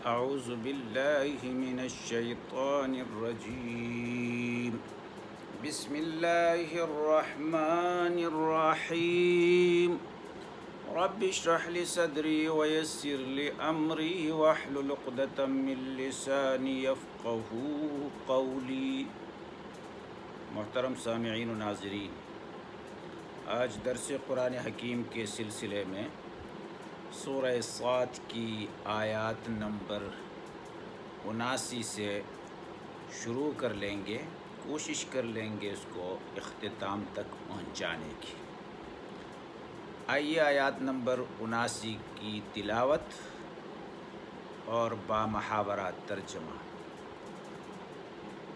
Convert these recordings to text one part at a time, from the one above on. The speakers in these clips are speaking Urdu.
اعوذ باللہ من الشیطان الرجیم بسم اللہ الرحمن الرحیم رب اشرح لی صدری ویسر لی امری واحلل عقدۃ من لسانی یفقہوا قولی۔ محترم سامعین و ناظرین، آج درس قرآن حکیم کے سلسلے میں سورہ صاد کی آیات نمبر 79 سے شروع کر لیں گے، کوشش کر لیں گے اس کو اختتام تک پہنچانے کی۔ آئیے آیات نمبر 79 کی تلاوت اور بامحاورات ترجمہ۔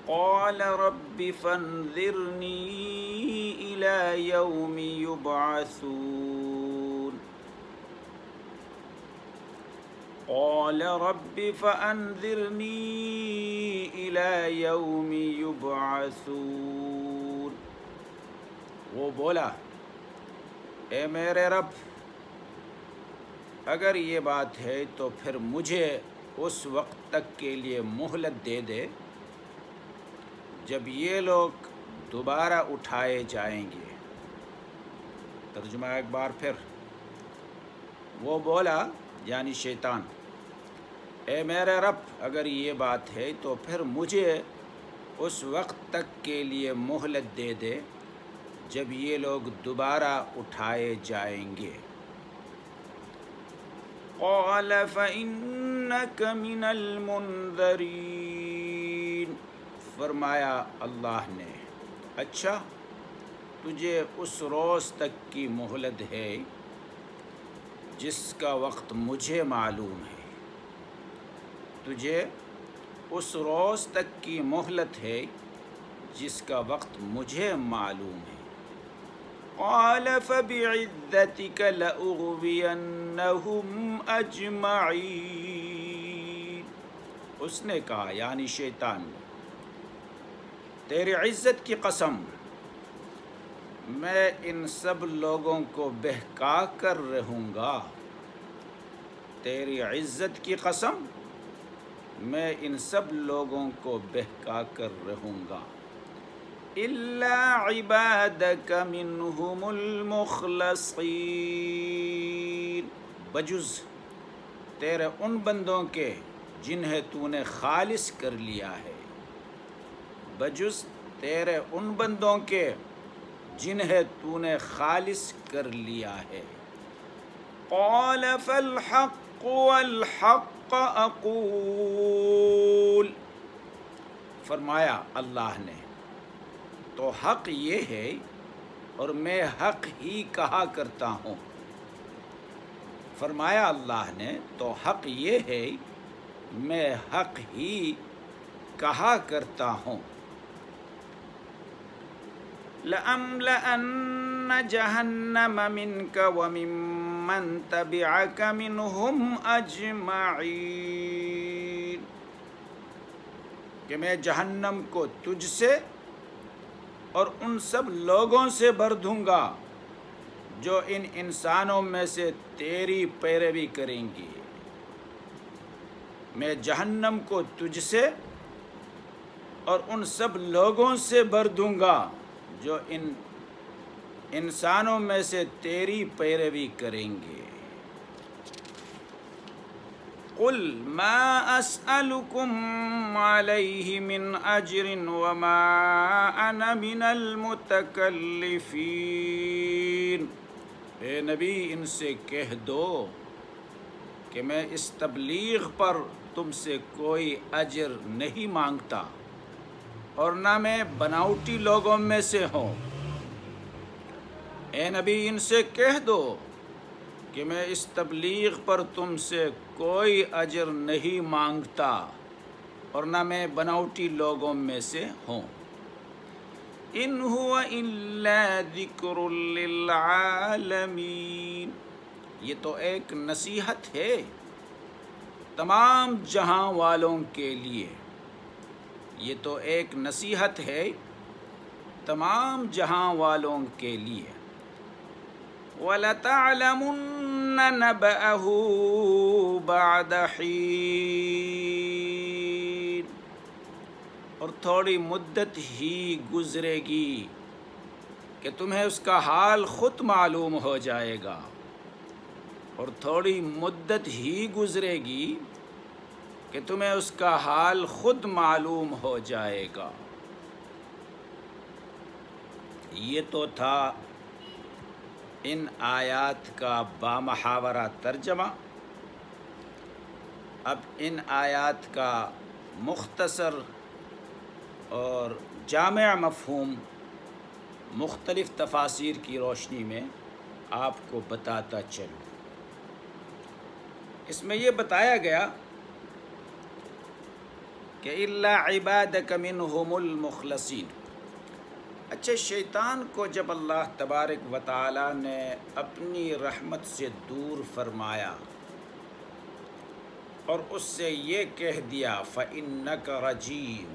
قال رب فانظرنی الی یوم یبعثون قال رب فانظرنی الی یوم یبعثون۔ وہ بولا، اے میرے رب، اگر یہ بات ہے تو پھر مجھے اس وقت تک کے لیے مہلت دے دے جب یہ لوگ دوبارہ اٹھائے جائیں گے۔ ترجمہ ایک بار پھر۔ وہ بولا یعنی شیطان، اے میرے رب، اگر یہ بات ہے تو پھر مجھے اس وقت تک کے لیے مہلت دے دے جب یہ لوگ دوبارہ اٹھائے جائیں گے۔ قال فإنك من المنذرین۔ فرمایا اللہ نے، اچھا تجھے اس روز تک کی مہلت ہے جس کا وقت مجھے معلوم ہے۔ تجھے اس روز تک کی مہلت ہے جس کا وقت مجھے معلوم ہے۔ قال فبعزتك لأغوینہم اجمعین۔ اس نے کہا یعنی شیطان نے، تیری عزت کی قسم، میں ان سب لوگوں کو بہکا کر رہوں گا۔ تیری عزت کی قسم، میں ان سب لوگوں کو بہکا کر رہوں گا۔ الا عبادک منہم المخلصین، بجز تیرے ان بندوں کے جنہیں تو نے خالص کر لیا ہے، بجز تیرے ان بندوں کے جنہیں تو نے خالص کر لیا ہے۔ قال فالحق والحق اقول۔ فرمایا اللہ نے، تو حق یہ ہے اور میں حق ہی کہا کرتا ہوں۔ فرمایا اللہ نے، تو حق یہ ہے میں حق ہی کہا کرتا ہوں۔ لَأَمْلَأَنَّ جَهَنَّمَ مِنْكَ وَمِمَّنْ تَبِعَكَ مِنْهُمْ أَجْمَعِينَ، کہ میں جہنم کو تجھ سے اور ان سب لوگوں سے بھر دوں گا جو ان انسانوں میں سے تیری پیروی کریں گی۔ میں جہنم کو تجھ سے اور ان سب لوگوں سے بھر دوں گا جو ان انسانوں میں سے تیری پیروی کریں گے۔ قل ما اسألکم علیہ من اجر وما انا من المتکلفین۔ اے نبی، ان سے کہہ دو کہ میں اس تبلیغ پر تم سے کوئی اجر نہیں مانگتا اور نہ میں بناوٹی لوگوں میں سے ہوں۔ اے نبی، ان سے کہہ دو کہ میں اس تبلیغ پر تم سے کوئی اجر نہیں مانگتا اور نہ میں بناوٹی لوگوں میں سے ہوں۔ ان هو الا ذکر للعالمین، یہ تو ایک نصیحت ہے تمام جہاں والوں کے لیے، یہ تو ایک نصیحت ہے تمام جہاں والوں کے لیے۔ وَلَتَعْلَمُنَّ نَبَأَهُ بَعْدَ حِينٍ، اور تھوڑی مدت ہی گزرے گی کہ تمہیں اس کا حال خود معلوم ہو جائے گا، اور تھوڑی مدت ہی گزرے گی کہ تمہیں اس کا حال خود معلوم ہو جائے گا۔ یہ تو تھا ان آیات کا بامحاورہ ترجمہ۔ اب ان آیات کا مختصر اور جامع مفہوم مختلف تفاسیر کی روشنی میں آپ کو بتاتا چلوں۔ اس میں یہ بتایا گیا کہ اِلَّا عِبَادَكَ مِنْهُمُ الْمُخْلَصِينَ۔ اچھا، شیطان کو جب اللہ تبارک و تعالی نے اپنی رحمت سے دور فرمایا اور اس سے یہ کہہ دیا فَإِنَّكَ رَجِيمٌ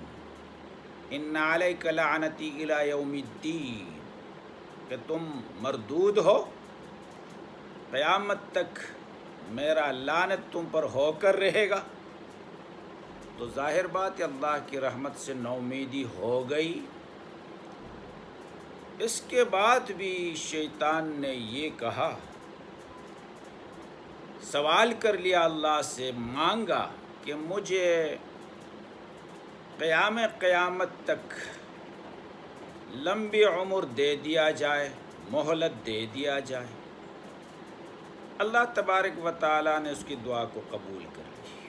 إِنَّ عَلَيْكَ لَعْنَتِي إِلَى يَوْمِ الدِّينِ، کہ تم مردود ہو، قیامت تک میرا لعنت تم پر ہو کر رہے گا، تو ظاہر بات ہے اللہ کی رحمت سے نومیدی ہو گئی۔ اس کے بعد بھی شیطان نے یہ کہا، سوال کر لیا اللہ سے، مانگا کہ مجھے قیامت تک لمبی عمر دے دیا جائے، مہلت دے دیا جائے۔ اللہ تبارک و تعالیٰ نے اس کی دعا کو قبول کر لی۔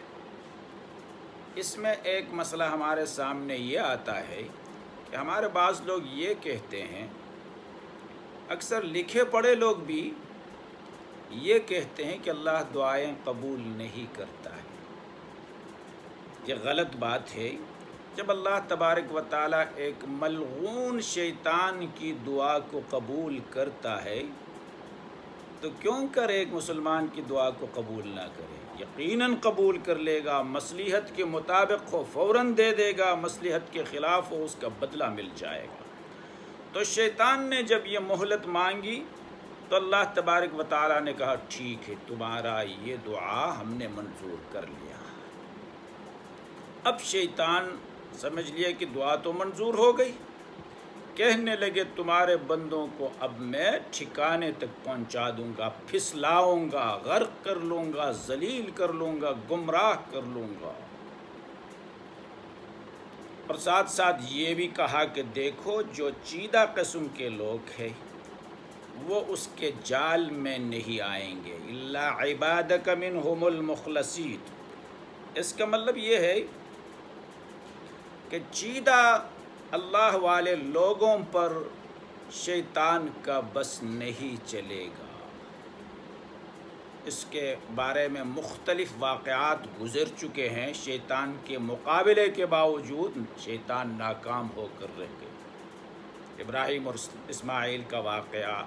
اس میں ایک مسئلہ ہمارے سامنے یہ آتا ہے کہ ہمارے بعض لوگ یہ کہتے ہیں، اکثر لکھے پڑھے لوگ بھی یہ کہتے ہیں کہ اللہ دعائیں قبول نہیں کرتا ہے۔ یہ غلط بات ہے۔ جب اللہ تبارک و تعالیٰ ایک ملعون شیطان کی دعا کو قبول کرتا ہے تو کیوں کر ایک مسلمان کی دعا کو قبول نہ کرے؟ یقیناً قبول کر لے گا، مصلحت کے مطابق ہو فوراً دے دے گا، مصلحت کے خلاف ہو اس کا بدلہ مل جائے گا۔ تو شیطان نے جب یہ مہلت مانگی تو اللہ تبارک و تعالیٰ نے کہا ٹھیک ہے، تمہارا یہ دعا ہم نے منظور کر لیا۔ اب شیطان سمجھ لیا کہ دعا تو منظور ہو گئی، کہنے لگے تمہارے بندوں کو اب میں ٹھکانے تک پہنچا دوں گا، پھسلاؤں گا، غرق کر لوں گا، ذلیل کر لوں گا، گمراہ کر لوں گا۔ اور ساتھ ساتھ یہ بھی کہا کہ دیکھو جو چیدہ قسم کے لوگ ہیں وہ اس کے جال میں نہیں آئیں گے، اِلَّا عِبَادَكَ مِنْهُمُ الْمُخْلَصِينَ۔ اس کا مطلب یہ ہے کہ چیدہ اللہ والے لوگوں پر شیطان کا بس نہیں چلے گا۔ اس کے بارے میں مختلف واقعات گزر چکے ہیں، شیطان کے مقابلے کے باوجود شیطان ناکام ہو کر رہ گئے۔ ابراہیم اور اسماعیل کا واقعہ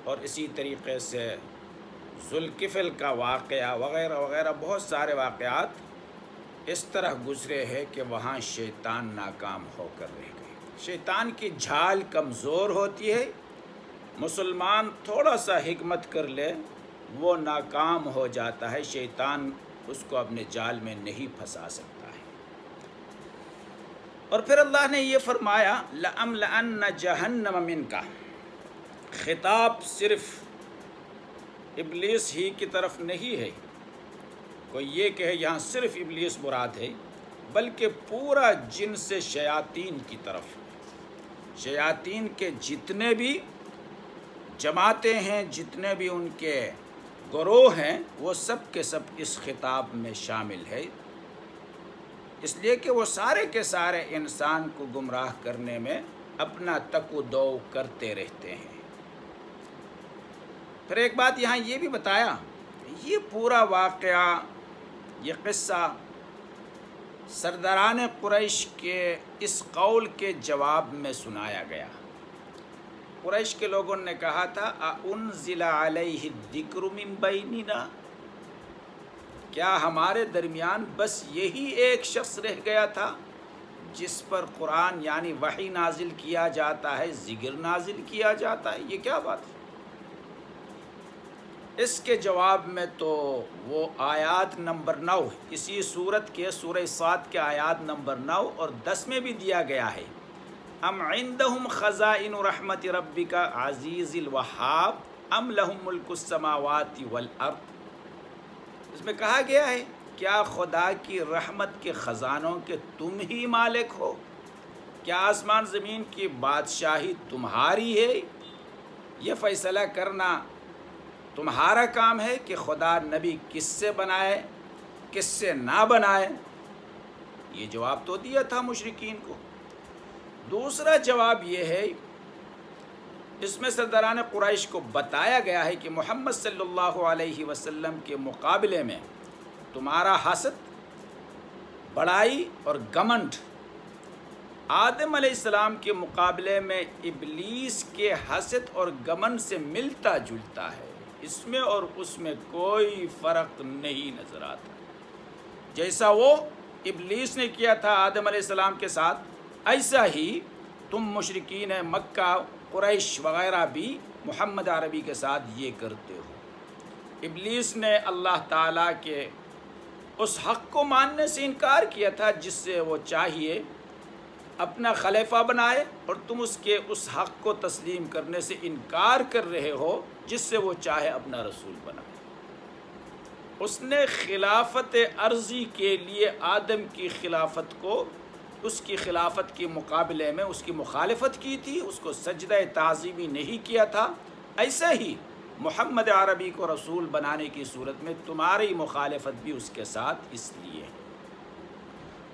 اور اسی طریقے سے ذوالکفل کا واقعہ وغیرہ وغیرہ بہت سارے واقعات اس طرح گزرے ہیں کہ وہاں شیطان ناکام ہو کر رہ گئے۔ شیطان کی جھال کمزور ہوتی ہے، مسلمان تھوڑا سا حکمت کر لے وہ ناکام ہو جاتا ہے، شیطان اس کو اپنے جال میں نہیں پھنسا سکتا ہے۔ اور پھر اللہ نے یہ فرمایا لَأَمْلَأَنَّ جَهَنَّمَ مِنْكَ، خطاب صرف ابلیس ہی کی طرف نہیں ہے، کوئی یہ کہے یہاں صرف ابلیس مراد ہے، بلکہ پورا جن سے شیاطین کی طرف، شیاطین کے جتنے بھی جماعتیں ہیں، جتنے بھی ان کے گروہ ہیں، وہ سب کے سب اس خطاب میں شامل ہے، اس لیے کہ وہ سارے کے سارے انسان کو گمراہ کرنے میں اپنا تک و دو کرتے رہتے ہیں۔ پھر ایک بات یہاں یہ بھی بتایا، یہ پورا واقعہ، یہ قصہ سرداران قریش کے اس قول کے جواب میں سنایا گیا۔ قریش کے لوگوں نے کہا تھا اَأُنزِلَ عَلَيْهِ الذِّكْرُ مِن بَيْنِنَا، کیا ہمارے درمیان بس یہی ایک شخص رہ گیا تھا جس پر قرآن یعنی وحی نازل کیا جاتا ہے، ذکر نازل کیا جاتا ہے؟ یہ کیا بات ہے؟ اس کے جواب میں تو وہ آیات نمبر 9 اسی صورت کے سورہ صاد کے آیات نمبر 9 اور 10 میں بھی دیا گیا ہے، ام عندہم خزائن رحمت ربک عزیز الوہاب ام لہم ملک السماوات والارض۔ اس میں کہا گیا ہے کیا خدا کی رحمت کے خزانوں کے تم ہی مالک ہو؟ کیا آسمان زمین کی بادشاہی تمہاری ہے؟ یہ فیصلہ کرنا تمہارا کام ہے کہ خدا نبی کس سے بنائے کس سے نہ بنائے؟ یہ جواب تو دیا تھا مشرکین کو۔ دوسرا جواب یہ ہے، اس میں سرداران قریش کو بتایا گیا ہے کہ محمد صلی اللہ علیہ وسلم کے مقابلے میں تمہارا حسد، بڑائی اور گھمنڈ آدم علیہ السلام کے مقابلے میں ابلیس کے حسد اور گھمنڈ سے ملتا جلتا ہے، اس میں اور اس میں کوئی فرق نہیں نظر آتا۔ جیسا وہ ابلیس نے کیا تھا آدم علیہ السلام کے ساتھ، ایسا ہی تم مشرکین مکہ قریش وغیرہ بھی محمد عربی کے ساتھ یہ کرتے ہو۔ ابلیس نے اللہ تعالیٰ کے اس حق کو ماننے سے انکار کیا تھا جس سے وہ چاہیے اپنا خلیفہ بنائے، اور تم اس کے اس حق کو تسلیم کرنے سے انکار کر رہے ہو جس سے وہ چاہے اپنا رسول بنائے۔ اس نے خلافت عرضی کے لیے آدم کی خلافت کو، اس کی خلافت کے مقابلے میں اس کی مخالفت کی تھی، اس کو سجدہ تعظیمی نہیں کیا تھا۔ ایسا ہی محمد عربی کو رسول بنانے کی صورت میں تمہاری مخالفت بھی اس کے ساتھ اس لیے ہے۔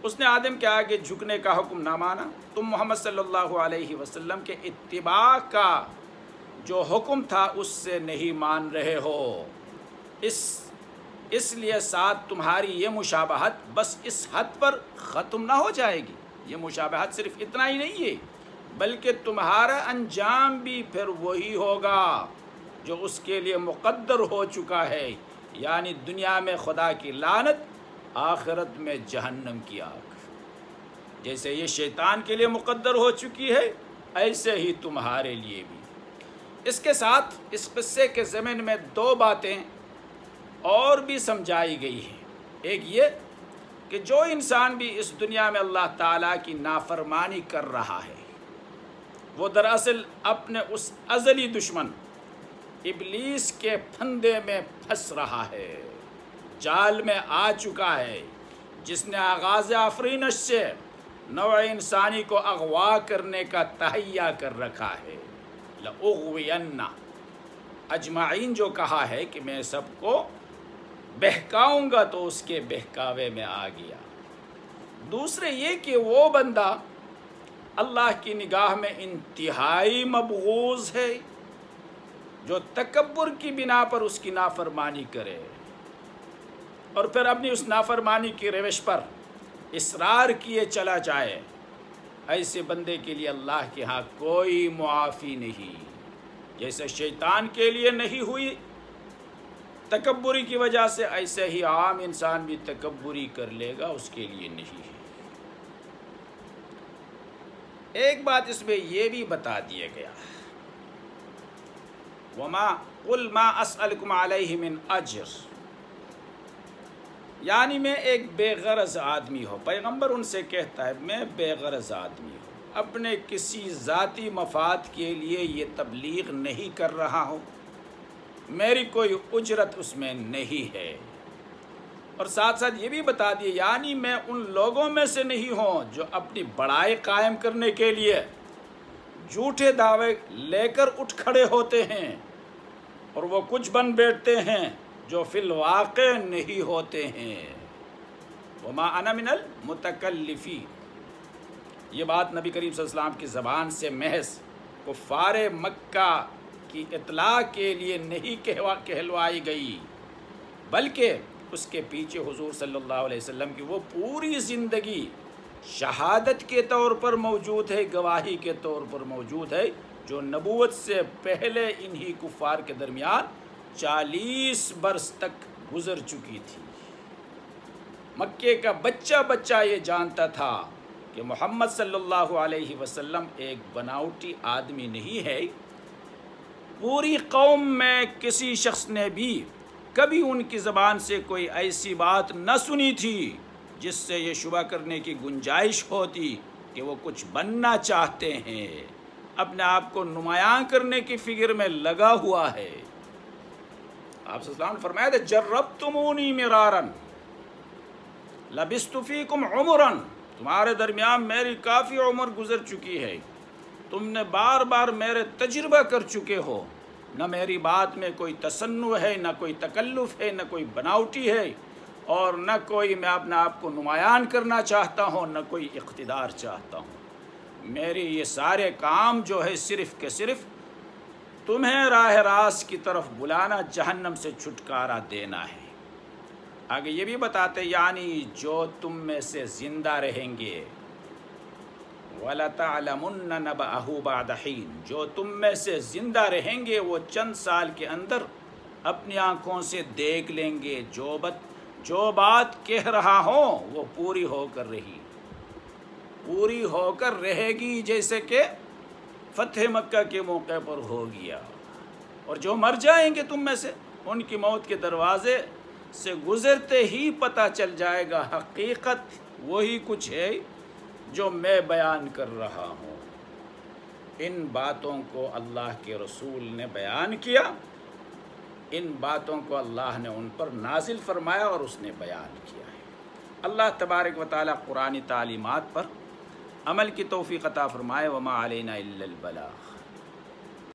اس نے آدم کے آگے جھکنے کا حکم نہ مانا، تم محمد صلی اللہ علیہ وسلم کے اتباع کا جو حکم تھا اس سے نہیں مان رہے ہو، اس لیے ساتھ تمہاری یہ مشابہت بس اس حد پر ختم نہ ہو جائے گی۔ یہ مشابہت صرف اتنا ہی نہیں ہے بلکہ تمہارا انجام بھی پھر وہی ہوگا جو اس کے لیے مقدر ہو چکا ہے، یعنی دنیا میں خدا کی لعنت، آخرت میں جہنم کی آگ۔ جیسے یہ شیطان کے لیے مقدر ہو چکی ہے ایسے ہی تمہارے لیے بھی۔ اس کے ساتھ اس قصے کے ضمن میں 2 باتیں اور بھی سمجھائی گئی ہیں۔ ایک یہ کہ جو انسان بھی اس دنیا میں اللہ تعالیٰ کی نافرمانی کر رہا ہے وہ دراصل اپنے اس ازلی دشمن ابلیس کے پھندے میں پھنس رہا ہے، جال میں آ چکا ہے، جس نے آغاز آفرینش سے نوع انسانی کو اغوا کرنے کا تہیہ کر رکھا ہے۔ لَأُغْوِيَنَّ اجمعین جو کہا ہے کہ میں سب کو بہکاؤں گا تو اس کے بہکاوے میں آ گیا۔ دوسرے یہ کہ وہ بندہ اللہ کی نگاہ میں انتہائی مبغوض ہے جو تکبر کی بنا پر اس کی نافرمانی کرے اور پھر اپنی اس نافرمانی کی روش پر اصرار کیے چلا جائے۔ ایسے بندے کے لیے اللہ کے ہاں کوئی معافی نہیں، جیسے شیطان کے لیے نہیں ہوئی تکبری کی وجہ سے، ایسے ہی عام انسان بھی تکبری کر لے گا، اس کے لیے نہیں ہے۔ ایک بات اس میں یہ بھی بتا دیا گیا، وَمَا قُلْ مَا أَسْأَلُكُمْ عَلَيْهِ مِنْ أَجْرٍ، یعنی میں ایک بے غرض آدمی ہوں۔ پیغمبر ان سے کہتا ہے میں بے غرض آدمی ہوں، اپنے کسی ذاتی مفاد کے لیے یہ تبلیغ نہیں کر رہا ہوں، میری کوئی اجرت اس میں نہیں ہے۔ اور ساتھ ساتھ یہ بھی بتا دیے یعنی میں ان لوگوں میں سے نہیں ہوں جو اپنی بڑائی قائم کرنے کے لیے جھوٹے دعوے لے کر اٹھ کھڑے ہوتے ہیں اور وہ کچھ بن بیٹھتے ہیں جو فی الواقع نہیں ہوتے ہیں۔ وما انا من المتکلفین، یہ بات نبی کریم صلی اللہ علیہ وسلم کی زبان سے محض کفار مکہ کی اطلاع کے لیے نہیں کہلوائی گئی، بلکہ اس کے پیچھے حضور صلی اللہ علیہ وسلم کی وہ پوری زندگی شہادت کے طور پر موجود ہے، گواہی کے طور پر موجود ہے، جو نبوت سے پہلے انہی کفار کے درمیان 40 برس تک گزر چکی تھی۔ مکے کا بچہ بچہ یہ جانتا تھا کہ محمد صلی اللہ علیہ وسلم ایک بناوٹی آدمی نہیں ہے، پوری قوم میں کسی شخص نے بھی کبھی ان کی زبان سے کوئی ایسی بات نہ سنی تھی جس سے یہ شبہ کرنے کی گنجائش ہوتی کہ وہ کچھ بننا چاہتے ہیں، اپنے آپ کو نمایاں کرنے کی فکر میں لگا ہوا ہے۔ آپ صلی اللہ علیہ وسلم نے فرمایا تھا جربتمونی مرارن لبثت فیکم عمرن، تمہارے درمیان میری کافی عمر گزر چکی ہے، تم نے بار بار میرے تجربہ کر چکے ہو، نہ میری بات میں کوئی تصنع ہے، نہ کوئی تکلف ہے، نہ کوئی بناوٹی ہے، اور نہ کوئی میں اپنے آپ کو نمایاں کرنا چاہتا ہوں، نہ کوئی اقتدار چاہتا ہوں۔ میری یہ سارے کام جو ہے صرف کہ صرف تمہیں راہ راست کی طرف بلانا، جہنم سے چھٹکارا دینا ہے۔ آگے یہ بھی بتاتے یعنی جو تم میں سے زندہ رہیں گے، وَلَتَعْلَمُنَّ نَبَأَهُ بَعْدَ حِينٍ، جو تم میں سے زندہ رہیں گے وہ چند سال کے اندر اپنی آنکھوں سے دیکھ لیں گے، جو بات کہہ رہا ہوں وہ پوری ہو کر رہے گی، جیسے کہ فتح مکہ کے موقع پر ہو گیا۔ اور جو مر جائیں گے تم میں سے، ان کی موت کے دروازے سے گزرتے ہی پتہ چل جائے گا حقیقت وہی کچھ ہے جو میں بیان کر رہا ہوں۔ ان باتوں کو اللہ کے رسول نے بیان کیا، ان باتوں کو اللہ نے ان پر نازل فرمایا اور اس نے بیان کیا ہے۔ اللہ تبارک و تعالیٰ قرآنی تعلیمات پر عمل کی توفیق عطا فرمائے۔ وما علینا الا البلاغ۔